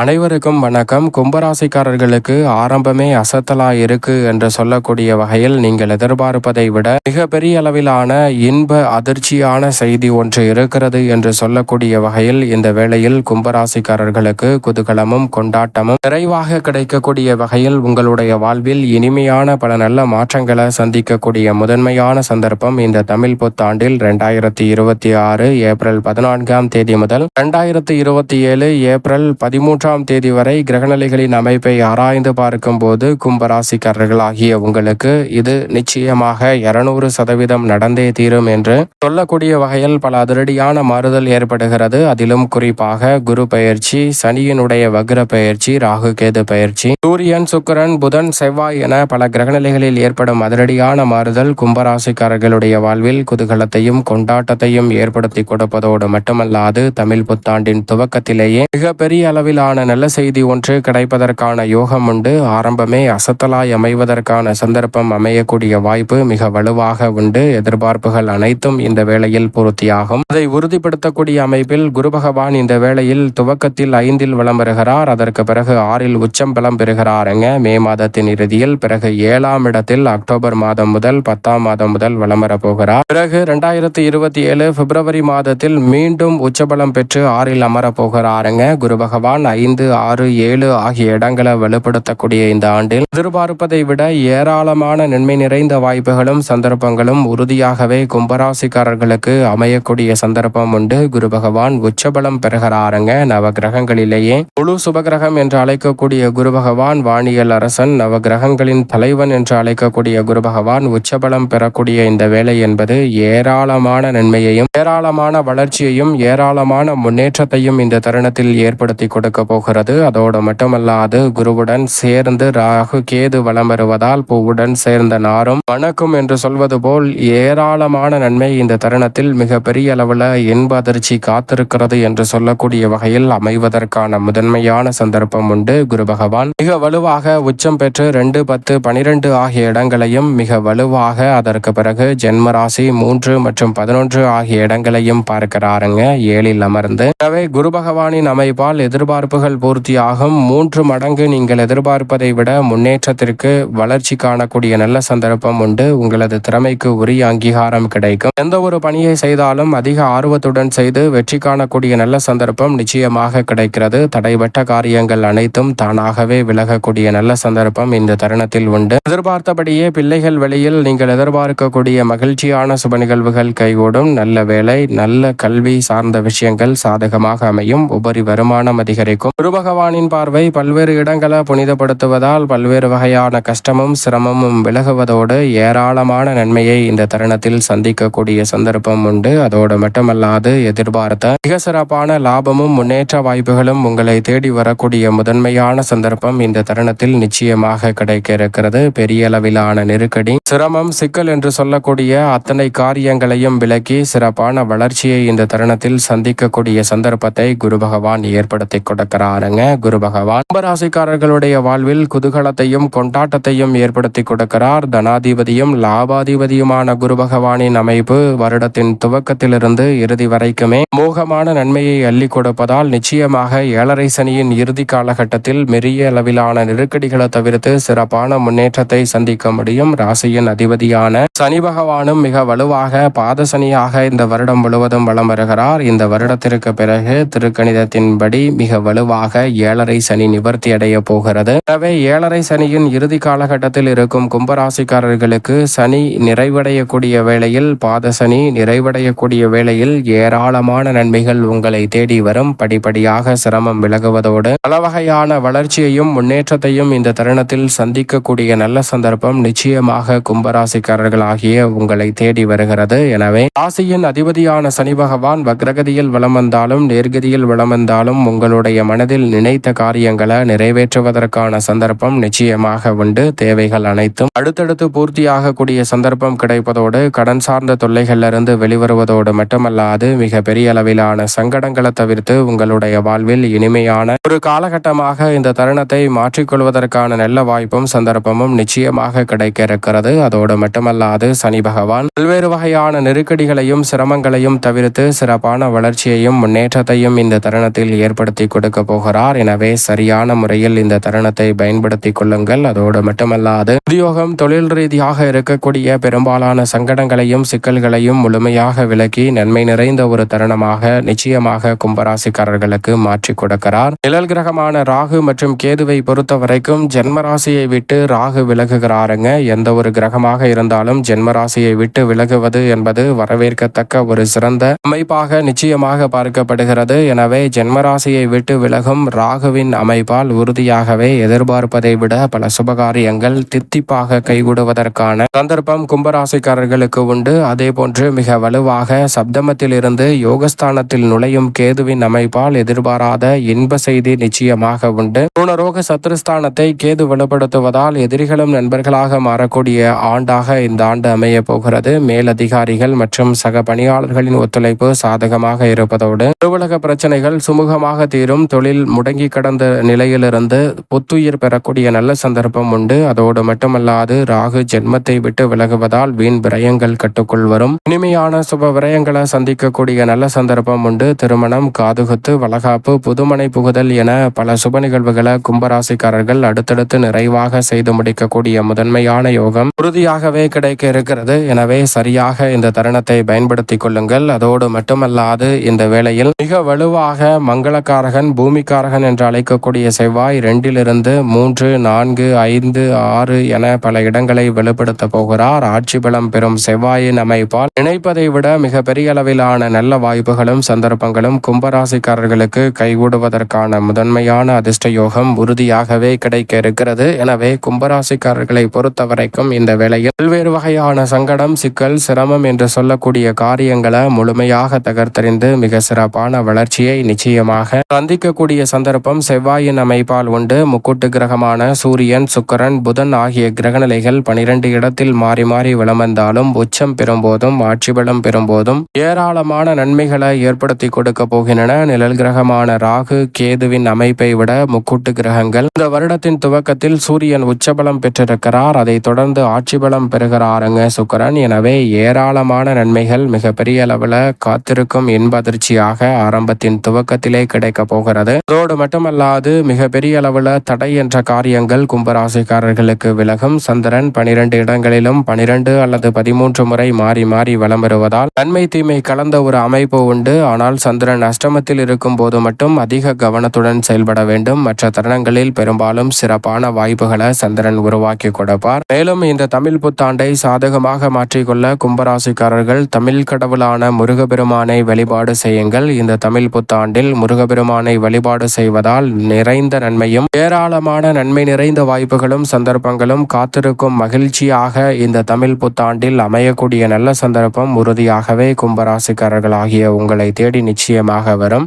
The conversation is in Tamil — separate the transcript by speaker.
Speaker 1: அனைவருக்கும் வணக்கம். கும்பராசிக்காரர்களுக்கு ஆரம்பமே அசத்தலா இருக்கு என்று சொல்லக்கூடிய வகையில் நீங்கள் எதிர்பார்ப்பதை விட மிகப்பெரிய அளவிலான இன்ப அதிர்ச்சியான செய்தி ஒன்று இருக்கிறது என்று சொல்லக்கூடிய வகையில் இந்த வேளையில் கும்பராசிக்காரர்களுக்கு குதூகலமும் கொண்டாட்டமும் நிறைவாக கிடைக்கக்கூடிய வகையில் உங்களுடைய வாழ்வில் இனிமையான பல நல்ல மாற்றங்களை சந்திக்கக்கூடிய முதன்மையான சந்தர்ப்பம் இந்த தமிழ் புத்தாண்டில் 2026 ஏப்ரல் 14ஆம் தேதி முதல் 2027 ஏப்ரல் 13 தேதி வரை கிரகநிலைகளின் அமைப்பை ஆராய்ந்து பார்க்கும் போது கும்பராசிக்காரர்களாகிய உங்களுக்கு இது நிச்சயமாக 200% நடந்தே தீரும் என்று சொல்லக்கூடிய வகையில் பல அதிரடியான மாறுதல் ஏற்படுகிறது. அதிலும் குறிப்பாக குரு பெயர்ச்சி, சனியினுடைய வக்ர பெயர்ச்சி, ராகு கேது பெயர்ச்சி, சூரியன் சுக்கிரன் புதன் செவ்வாய் என பல கிரகநிலைகளில் ஏற்படும் அதிரடியான மாறுதல் கும்பராசிக்காரர்களுடைய வாழ்வில் குதூகலத்தையும் கொண்டாட்டத்தையும் ஏற்படுத்தி கொடுப்பதோடு மட்டுமல்லாது தமிழ் புத்தாண்டின் துவக்கத்திலேயே மிகப்பெரிய அளவிலான நல்ல செய்தி ஒன்று கிடைப்பதற்கான யோகம் உண்டு. ஆரம்பமே அசத்தலாய் அமைவதற்கான சந்தர்ப்பம் அமையக்கூடிய வாய்ப்பு மிக வலுவாக உண்டு. எதிர்பார்ப்புகள் அனைத்தும் இந்த வேளையில் பூர்த்தியாகும். அதை உறுதிப்படுத்தக்கூடிய அமைப்பில் குரு பகவான் இந்த வேளையில் துவக்கத்தில் 5இல் வலம் பெறுகிறார். அதற்கு பிறகு 6இல் உச்சம் பலம் பெறுகிறாருங்க. மே மாதத்தின் இறுதியில் பிறகு 7ஆம் இடத்தில் அக்டோபர் மாதம் முதல் 10ஆம் மாதம் முதல் வலம் பெற போகிறார். பிறகு 2027 பிப்ரவரி மாதத்தில் மீண்டும் உச்சபலம் பெற்று 6இல் அமர போகிறாருங்க. குரு பகவான் 5, 6, 7 ஆகிய இடங்களை வலுப்படுத்தக்கூடிய இந்த ஆண்டில் எதிர்பார்ப்பதை விட ஏராளமான நன்மை நிறைந்த வாய்ப்புகளும் சந்தர்ப்பங்களும் உறுதியாகவே கும்பராசிக்காரர்களுக்கு அமையக்கூடிய சந்தர்ப்பம் உண்டு. குரு பகவான் உச்சபலம் பெறுகிறாருங்க. நவ கிரகங்களிலேயே முழு சுபகிரகம் என்று அழைக்கக்கூடிய குரு பகவான் வானியல் அரசன், நவ கிரகங்களின் தலைவன் என்று அழைக்கக்கூடிய குரு பகவான் உச்சபலம் பெறக்கூடிய இந்த வேலை என்பது ஏராளமான நன்மையையும் ஏராளமான வளர்ச்சியையும் ஏராளமான முன்னேற்றத்தையும் இந்த தருணத்தில் ஏற்படுத்தி கொடுக்க போகிறது. அதோடு மட்டுமல்லாது குருவுடன் சேர்ந்து ராகு கேது வலம் வருவதால் பூவுடன் சேர்ந்த நாரும் வணக்கம் என்று சொல்வது போல் ஏராளமான நன்மை இந்த தருணத்தில் மிகப்பெரிய அளவில் இன்ப அதிர்ச்சி காத்திருக்கிறது என்று சொல்லக்கூடிய வகையில் அமைவதற்கான முதன்மையான சந்தர்ப்பம் உண்டு. குரு பகவான் மிக வலுவாக உச்சம் பெற்று 2, 10, 12 ஆகிய இடங்களையும் மிக வலுவாக அதற்கு பிறகு ஜென்மராசி 3 மற்றும் 11 ஆகிய இடங்களையும் பார்க்கிறாருங்க 7இல் அமர்ந்து. எனவே குரு பகவானின் அமைப்பால் எதிர்பார்ப்புகள் பூர்த்தியாகும். 3 மடங்கு நீங்கள் எதிர்பார்ப்பதை விட முன்னேற்றத்திற்கு வளர்ச்சி காணக்கூடிய நல்ல சந்தர்ப்பம் உண்டு. உங்களது திறமைக்கு உரிய அங்கீகாரம் கிடைக்கும். எந்த ஒரு பணியை செய்தாலும் அதிக ஆர்வத்துடன் செய்து வெற்றி காணக்கூடிய நல்ல சந்தர்ப்பம் நிச்சயமாக கிடைக்கிறது. தடைபட்ட காரியங்கள் அனைத்தும் தானாகவே விலகக்கூடிய நல்ல சந்தர்ப்பம் இந்த தருணத்தில் உண்டு. எதிர்பார்த்தபடியே பிள்ளைகள் வெளியில் நீங்கள் எதிர்பார்க்கக்கூடிய மகிழ்ச்சியான சுப நிகழ்வுகள் கைகூடும். நல்ல வேலை, நல்ல கல்வி சார்ந்த விஷயங்கள் சாதகமாக அமையும். உபரி வருமானம் அதிகரிக்கும். குரு பகவானின் பார்வை பல்வேறு இடங்களை புனிதப்படுத்துவதால் பல்வேறு வகையான கஷ்டமும் சிரமமும் விலகுவதோடு ஏராளமான நன்மையை இந்த தருணத்தில் சந்திக்கக்கூடிய சந்தர்ப்பம் உண்டு. அதோடு மட்டுமல்லாது எதிர்பார்த்த மிக சிறப்பான லாபமும் முன்னேற்ற வாய்ப்புகளும் உங்களை தேடி வரக்கூடிய முதன்மையான சந்தர்ப்பம் இந்த தருணத்தில் நிச்சயமாக கிடைக்க இருக்கிறது. பெரிய அளவிலான நெருக்கடி, சிரமம், சிக்கல் என்று சொல்லக்கூடிய அத்தனை காரியங்களையும் விலக்கி சிறப்பான வளர்ச்சியை இந்த தருணத்தில் சந்திக்கக்கூடிய சந்தர்ப்பத்தை குரு பகவான் ஏற்படுத்தி கொடுக்கிறாருங்க. குரு பகவான் கும்பராசிக்காரர்களுடைய வாழ்வில் குதூகலத்தையும் கொண்டாட்டத்தையும் ஏற்படுத்தி கொடுக்கிறார். தனாதிபதியும் லாபாதிபதியுமான குரு பகவானின் அமைப்பு வருடத்தின் துவக்கத்திலிருந்து இறுதி வரைக்குமே மோகமான நன்மையை அள்ளி கொடுப்பதால் நிச்சயமாக 7.5 சனியின் இறுதி காலகட்டத்தில் மெரிய அளவிலான நெருக்கடிகளை தவிர்த்து சிறப்பான முன்னேற்றத்தை சந்திக்க முடியும். ராசியின் அதிபதியான சனி பகவானும் மிக வலுவாக பாத சனியாக இந்த வருடம் முழுவதும் வலம் வருகிறார். இந்த வருடத்திற்கு பிறகு திருக்கணிதத்தின்படி மிக வலுவாக 7.5 சனி நிவர்த்தி அடைய போகிறது. எனவே 7.5 சனியின் இறுதி காலகட்டத்தில் இருக்கும் கும்பராசிக்காரர்களுக்கு சனி நிறைவடையக்கூடிய வேளையில், பாத சனி நிறைவடையக்கூடிய வேளையில் ஏராளமான நன்மைகள் உங்களை தேடி வரும். படிப்படியாக சிரமம் விலகுவதோடு பல வகையான வளர்ச்சியையும் முன்னேற்றத்தையும் இந்த தருணத்தில் சந்திக்கக்கூடிய நல்ல சந்தர்ப்பம் நிச்சயமாக கும்பராசிக்காரர்கள் ஆகிய உங்களை தேடி வருகிறது. எனவே ராசியின் அதிபதியான சனி பகவான் வக்ரகதியில் வலம் வந்தாலும் நேர்கதியில் வலம் வந்தாலும் உங்களுடைய மனதில் நினைத்த காரியங்களை நிறைவேற்றுவதற்கான சந்தர்ப்பம் நிச்சயமாக உண்டு. தேவைகள் அனைத்தும் அடுத்தடுத்து பூர்த்தியாகக்கூடிய சந்தர்ப்பம் கிடைப்பதோடு கடன் சார்ந்த தொல்லைகளிலிருந்து வெளிவருவதோடு மட்டுமல்லாது மிக பெரிய அளவிலான சங்கடங்களை தவிர்த்து உங்களுடைய வாழ்வில் இனிமையான ஒரு காலகட்டமாக இந்த தருணத்தை மாற்றிக்கொள்வதற்கான நல்ல வாய்ப்பும் சந்தர்ப்பமும் நிச்சயமாக கிடைக்க இருக்கிறது. அதோடு மட்டுமல்லாது சனி பகவான் பல்வேறு வகையான நெருக்கடிகளையும் சிரமங்களையும் தவிர்த்து சிறப்பான வளர்ச்சியையும் முன்னேற்றத்தையும் இந்த தருணத்தில் ஏற்படுத்தி கொடுக்க போகிறார். எனவே சரியான முறையில் இந்த தருணத்தை பயன்படுத்திக் கொள்ளுங்கள். அதோடு மட்டுமல்லாது உத்தியோகம், தொழில் ரீதியாக இருக்கக்கூடிய பெரும்பாலான சங்கடங்களையும் சிக்கல்களையும் முழுமையாக விலக்கி நன்மை நிறைந்த ஒரு தருணமாக நிச்சயமாக கும்பராசிக்காரர்களுக்கு மாற்றி கொடுக்கிறார். நிழல் கிரகமான ராகு மற்றும் கேதுவை பொறுத்த வரைக்கும் ஜென்மராசியை விட்டு ராகு விலகுகிறாருங்க. எந்த ஒரு கிரகமாக இருந்தாலும் ஜென்மராசியை விட்டு விலகுவது என்பது வரவேற்கத்தக்க ஒரு சிறந்த அமைப்பாக நிச்சயமாக பார்க்கப்படுகிறது. எனவே ஜென்மராசியை விட்டு விலகும் ராகுவின் அமைப்பால் உறுதியாகவே எதிர்பார்ப்பதை விட பல சுபகாரியங்கள் தித்திப்பாக கைகூடுவதற்கான சந்தர்ப்பம் கும்பராசிக்காரர்களுக்கு உண்டு. அதே போன்று மிக வலுவாக சப்தமத்தில் இருந்து யோகஸ்தானத்தில் நுழையும் கேதுவின் அமைப்பால் எதிர்பாராத இன்ப செய்தி நிச்சயமாக உண்டு. ருணரோக சத்ருஸ்தானத்தை கேது வலுப்படுத்துவதால் எதிரிகளும் நண்பர்களாக மாறக்கூடிய ஆண்டாக இந்த ஆண்டு அமைய போகிறது. மேலதிகாரிகள் மற்றும் சக பணியாளர்களின் ஒத்துழைப்பு சாதகமாக இருப்பதோடு அலுவலக பிரச்சனைகள் சுமூகமாக தீரும். தொழில் முடங்கி கடந்த நிலையிலிருந்து புத்துயிர் பெறக்கூடிய நல்ல சந்தர்ப்பம் உண்டு. அதோடு மட்டுமல்லாது ராகு ஜென்மத்தை விட்டு விலகுவதால் வீண் விரயங்கள் கட்டுக்குள் வரும். இனிமையான சுப விரயங்களை சந்திக்கக்கூடிய நல்ல சந்தர்ப்பம் உண்டு. திருமணம், காதுகுத்து, வளகாப்பு, புதுமனை புகுதல் என பல சுப நிகழ்வுகளை கும்பராசிக்காரர்கள் அடுத்தடுத்து நிறைவாக செய்து முடிக்கக்கூடிய முதன்மையான யோகம் உறுதியாகவே கிடைக்க இருக்கிறது. எனவே சரியாக இந்த தருணத்தை பயன்படுத்திக் கொள்ளுங்கள். அதோடு மட்டுமல்லாது இந்த வேளையில் மிக வலுவாக மங்களக்காரகன், பூமிக்காரகன் என்று அழைக்கக்கூடிய செவ்வாய் 2 3 4 5 6 என பல இடங்களை வலுப்படுத்த போகிறார். ஆட்சி பலம் பெறும் செவ்வாயின் அமைப்பால் நினைப்பதை விட மிக பெரிய அளவிலான நல்ல வாய்ப்புகளும் சந்தர்ப்பங்களும் கும்பராசிக்காரர்களுக்கு கைகூடுவதற்கான முதன்மையான அதிர்ஷ்ட யோகம் உறுதியாகவே கிடைக்க இருக்கிறது. எனவே கும்பராசிக்காரர்களை பொறுத்தவரைக்கும் இந்த வேளையில் பல்வேறு வகையான சங்கடம், சிக்கல், சிரமம் என்று சொல்லக்கூடிய காரியங்களை முழுமையாக தகர்த்தறிந்து மிக சிறப்பான வளர்ச்சியை நிச்சயமாக சந்திக்கக்கூடிய சந்தர்ப்பம் செவ்வாயின் அமைப்பால் உண்டு. முக்கூட்டு கிரகமான சூரியன், சுக்கிரன், புதன் ஆகிய கிரகநிலைகள் 12 இடத்தில் மாறி மாறி வலம் வந்தாலும் உச்சம் பெறும்போதும் ஆட்சி பலம் பெறும்போதும் ஏராளமான நன்மைகளை ஏற்படுத்தி கொடுக்க போகின்றன. நிழல் கிரகமான ராகு, கேதுவின் அமைப்பை விட முக்கூட்டு கிரகங்கள் இந்த வருடத்தின் துவக்கத்தில் சூரியன் உச்சபலம் பெற்றிருக்கிறார். அதை தொடர்ந்து ஆட்சி பலம் பெறுகிறாருங்க சுக்கிரன். எனவே ஏராளமான நன்மைகள் மிக பெரிய அளவில் காத்திருக்கும் இன்ப அதிர்ச்சியாக ஆரம்பத்தின் துவக்கத்திலே கிடைக்க போகிறது. அதோடு மட்டுமல்லாது மிக பெரிய அளவில் தடை என்ற காரியங்கள் கும்பராசிக்காரர்களுக்கு விலகும். சந்திரன் 12 இடங்களிலும் 12 அல்லது 13 முறை மாறி மாறி வலம் வருவதால் நன்மை தீமை கலந்த ஒரு அமைப்பு உண்டு. ஆனால் சந்திரன் அஷ்டமத்தில் இருக்கும் போது மட்டும் அதிக கவனத்துடன் செயல்பட வேண்டும். மற்ற தருணங்களில் பெரும்பாலும் சிறப்பான வாய்ப்புகளை சந்திரன் உருவாக்கி கொடுப்பார். மேலும் இந்த தமிழ் புத்தாண்டை சாதகமாக மாற்றிக்கொள்ள கும்பராசிக்காரர்கள் தமிழ் கடவுளான முருகபெருமானை வழிபாடு செய்யுங்கள். இந்த தமிழ் புத்தாண்டில் முருகபெருமானை வழிபாடு செய்வதால் நிறைந்த நன்மையும் ஏராளமான நன்மை நிறைந்த வாய்ப்புகளும் சந்தர்ப்பங்களும் காத்திருக்கும். மகிழ்ச்சியாக இந்த தமிழ் புத்தாண்டில் அமையக்கூடிய நல்ல சந்தர்ப்பம் உறுதியாகவே கும்பராசிக்காரர்கள் ஆகிய உங்களை தேடி நிச்சயமாக வரும்.